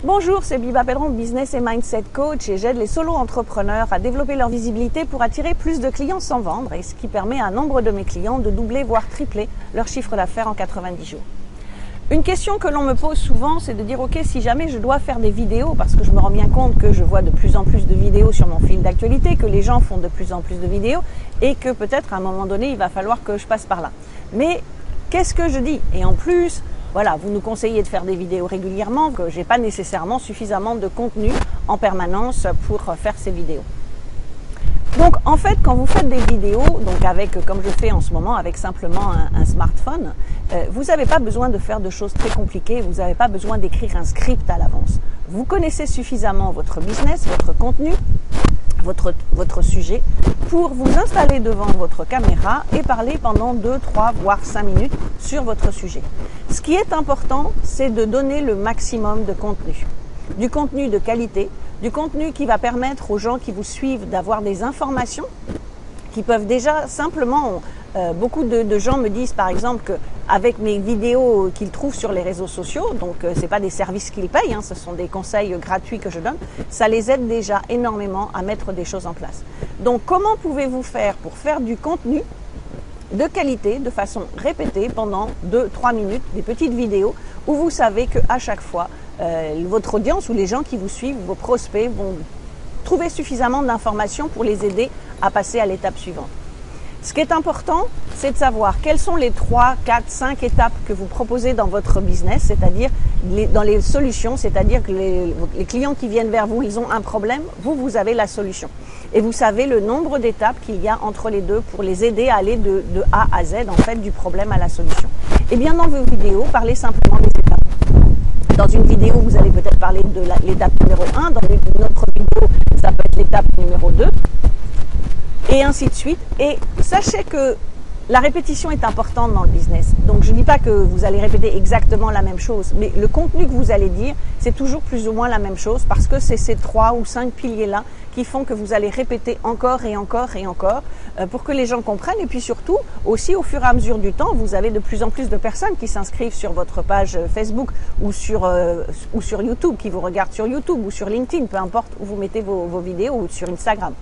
Bonjour, c'est Biba Pedron, Business et Mindset Coach, et j'aide les solo-entrepreneurs à développer leur visibilité pour attirer plus de clients sans vendre, et ce qui permet à un nombre de mes clients de doubler voire tripler leur chiffre d'affaires en 90 jours. Une question que l'on me pose souvent, c'est de dire ok, si jamais je dois faire des vidéos, parce que je me rends bien compte que je vois de plus en plus de vidéos sur mon fil d'actualité, que les gens font de plus en plus de vidéos et que peut-être à un moment donné il va falloir que je passe par là. Mais qu'est-ce que je dis? Et en plus, voilà, vous nous conseillez de faire des vidéos régulièrement, que j'ai pas nécessairement suffisamment de contenu en permanence pour faire ces vidéos. Donc en fait, quand vous faites des vidéos, donc avec, comme je fais en ce moment, avec simplement un smartphone, vous n'avez pas besoin de faire de choses très compliquées, vous n'avez pas besoin d'écrire un script à l'avance. Vous connaissez suffisamment votre business, votre contenu, votre sujet, pour vous installer devant votre caméra et parler pendant 2, 3, voire 5 minutes sur votre sujet. Ce qui est important, c'est de donner le maximum de contenu. Du contenu de qualité, du contenu qui va permettre aux gens qui vous suivent d'avoir des informations qui peuvent déjà simplement... beaucoup de gens me disent par exemple qu'avec mes vidéos qu'ils trouvent sur les réseaux sociaux, donc c'est pas des services qu'ils payent, ce sont des conseils gratuits que je donne, ça les aide déjà énormément à mettre des choses en place. Donc comment pouvez-vous faire pour faire du contenu de qualité, de façon répétée pendant 2-3 minutes, des petites vidéos où vous savez qu'à chaque fois, votre audience ou les gens qui vous suivent, vos prospects vont trouver suffisamment d'informations pour les aider à passer à l'étape suivante. Ce qui est important, c'est de savoir quelles sont les 3, 4, 5 étapes que vous proposez dans votre business, c'est-à-dire dans les solutions, c'est-à-dire que les clients qui viennent vers vous, ils ont un problème, vous avez la solution. Et vous savez le nombre d'étapes qu'il y a entre les deux pour les aider à aller de A à Z, en fait, du problème à la solution. Et bien dans vos vidéos, parlez simplement des étapes. Dans une vidéo, vous allez peut-être parler de l'étape numéro 1, dans une autre vidéo, ça peut être l'étape numéro 2. Et ainsi de suite. Et sachez que la répétition est importante dans le business. Donc je ne dis pas que vous allez répéter exactement la même chose, mais le contenu que vous allez dire, c'est toujours plus ou moins la même chose parce que c'est ces 3 ou 5 piliers-là qui font que vous allez répéter encore et encore et encore pour que les gens comprennent. Et puis surtout, aussi au fur et à mesure du temps, vous avez de plus en plus de personnes qui s'inscrivent sur votre page Facebook ou sur YouTube, qui vous regardent sur YouTube ou sur LinkedIn, peu importe où vous mettez vos vidéos, ou sur Instagram.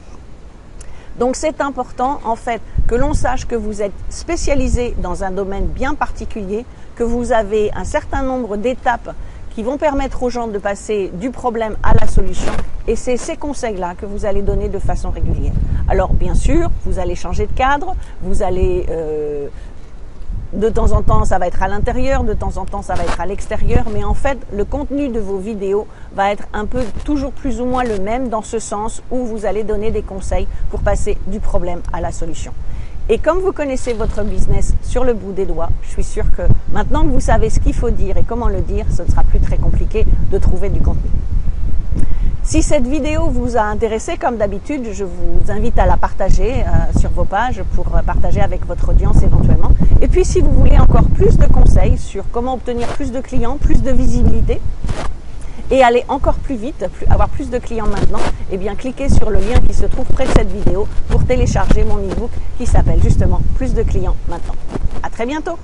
Donc c'est important en fait que l'on sache que vous êtes spécialisé dans un domaine bien particulier, que vous avez un certain nombre d'étapes qui vont permettre aux gens de passer du problème à la solution, et c'est ces conseils-là que vous allez donner de façon régulière. Alors bien sûr, vous allez changer de cadre, vous allez... de temps en temps, ça va être à l'intérieur, de temps en temps, ça va être à l'extérieur. Mais en fait, le contenu de vos vidéos va être un peu toujours plus ou moins le même dans ce sens où vous allez donner des conseils pour passer du problème à la solution. Et comme vous connaissez votre business sur le bout des doigts, je suis sûre que maintenant que vous savez ce qu'il faut dire et comment le dire, ce ne sera plus très compliqué de trouver du contenu. Si cette vidéo vous a intéressé, comme d'habitude, je vous invite à la partager sur vos pages pour partager avec votre audience éventuellement. Et puis si vous voulez encore plus de conseils sur comment obtenir plus de clients, plus de visibilité et aller encore plus vite, avoir plus de clients maintenant, eh bien cliquez sur le lien qui se trouve près de cette vidéo pour télécharger mon e-book qui s'appelle justement Plus de clients maintenant. À très bientôt.